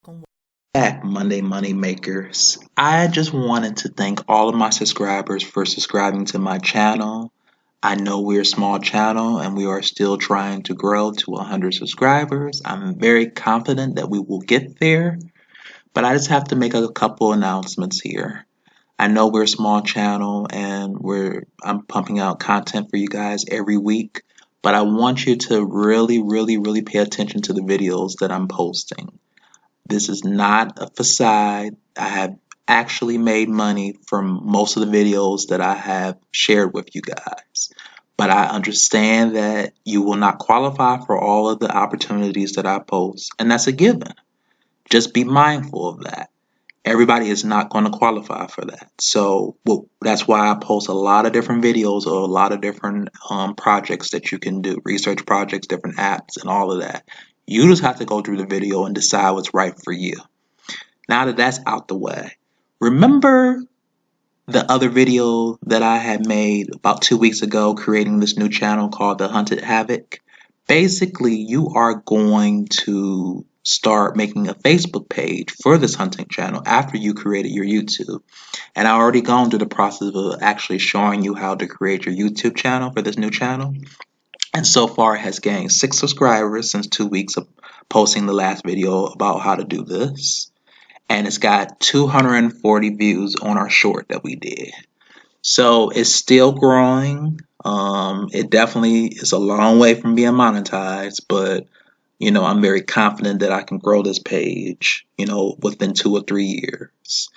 Welcome back, Monday Money Makers. I just wanted to thank all of my subscribers for subscribing to my channel. I know we're a small channel and we are still trying to grow to 100 subscribers. I'm very confident that we will get there, but I just have to make a couple announcements here. I know we're a small channel and I'm pumping out content for you guys every week, but I want you to really pay attention to the videos that I'm posting. This is not a facade. I have actually made money from most of the videos that I have shared with you guys. But I understand that you will not qualify for all of the opportunities that I post, and that's a given. Just be mindful of that. Everybody is not going to qualify for that. So that's why I post a lot of different videos or a lot of different projects that you can do, research projects, different apps, and all of that. You just have to go through the video and decide what's right for you. Now that that's out the way, remember the other video that I had made about 2 weeks ago creating this new channel called The Hunted Havoc? Basically, you are going to start making a Facebook page for this hunting channel after you created your YouTube. And I already gone through the process of actually showing you how to create your YouTube channel for this new channel. And so far it has gained 6 subscribers since 2 weeks of posting the last video about how to do this. And it's got 240 views on our short that we did. So it's still growing. It definitely is a long way from being monetized, but I'm very confident that I can grow this page, within 2 or 3 years.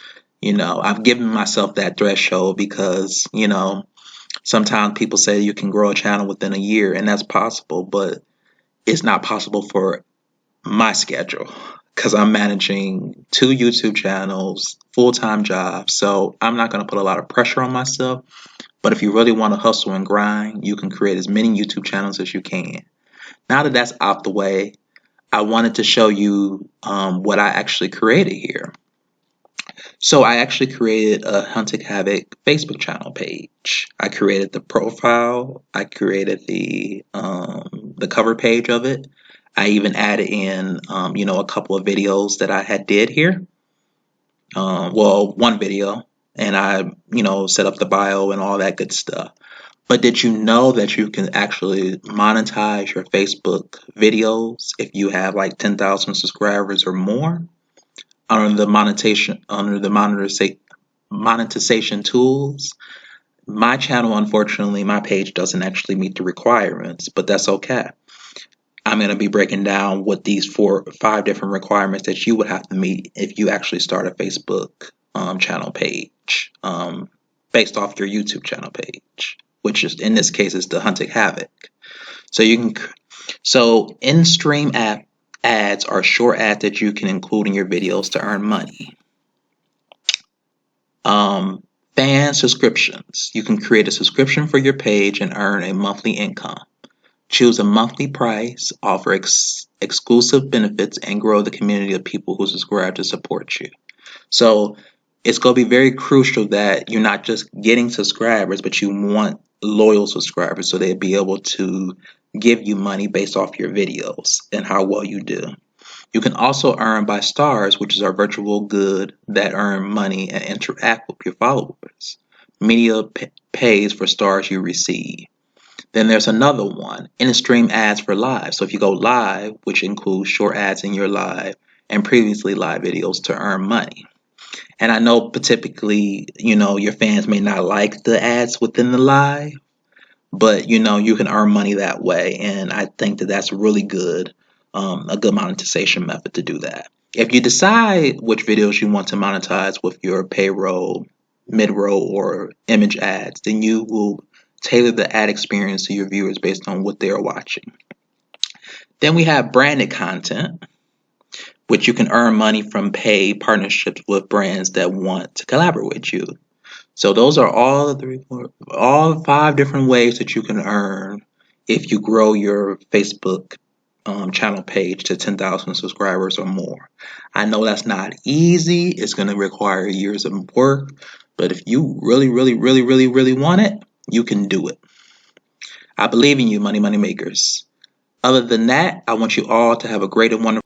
I've given myself that threshold because, sometimes people say you can grow a channel within a year, and that's possible, but it's not possible for my schedule because I'm managing 2 YouTube channels, full-time jobs. So I'm not going to put a lot of pressure on myself. But if you really want to hustle and grind, you can create as many YouTube channels as you can. Now that that's out the way, I wanted to show you what I actually created here. So I actually created a Hunting Havoc Facebook channel page. I created the profile. I created the cover page of it. I even added in a couple of videos that I had did here. One video, and I set up the bio and all that good stuff. But did you know that you can actually monetize your Facebook videos if you have like 10,000 subscribers or more? Under the monetization tools. My channel, unfortunately, my page doesn't actually meet the requirements, but that's okay. I'm going to be breaking down what these 4 or 5 different requirements that you would have to meet if you actually start a Facebook channel page based off your YouTube channel page, which is in this case is the Hunting Havoc. So in-stream ads are short ads that you can include in your videos to earn money. Fan subscriptions. You can create a subscription for your page and earn a monthly income. Choose a monthly price, offer exclusive benefits, and grow the community of people who subscribe to support you. So it's going to be very crucial that you're not just getting subscribers, but you want loyal subscribers so they'll be able to give you money based off your videos and how well you do. You can also earn by stars, which is our virtual good that earn money and interact with your followers. Media pays for stars you receive. Then there's another one, in-stream ads for live. So if you go live, which includes short ads in your live and previously live videos to earn money. And I know typically, your fans may not like the ads within the live, but you can earn money that way. And I think that that's really good. A good monetization method to do that. If you decide which videos you want to monetize with your payroll, mid-roll, or image ads, then you will tailor the ad experience to your viewers based on what they are watching. Then we have branded content, which you can earn money from paid partnerships with brands that want to collaborate with you. So those are all 5 different ways that you can earn if you grow your Facebook channel page to 10,000 subscribers or more. I know that's not easy. It's going to require years of work, but if you really want it, you can do it. I believe in you, money makers. Other than that, I want you all to have a great and wonderful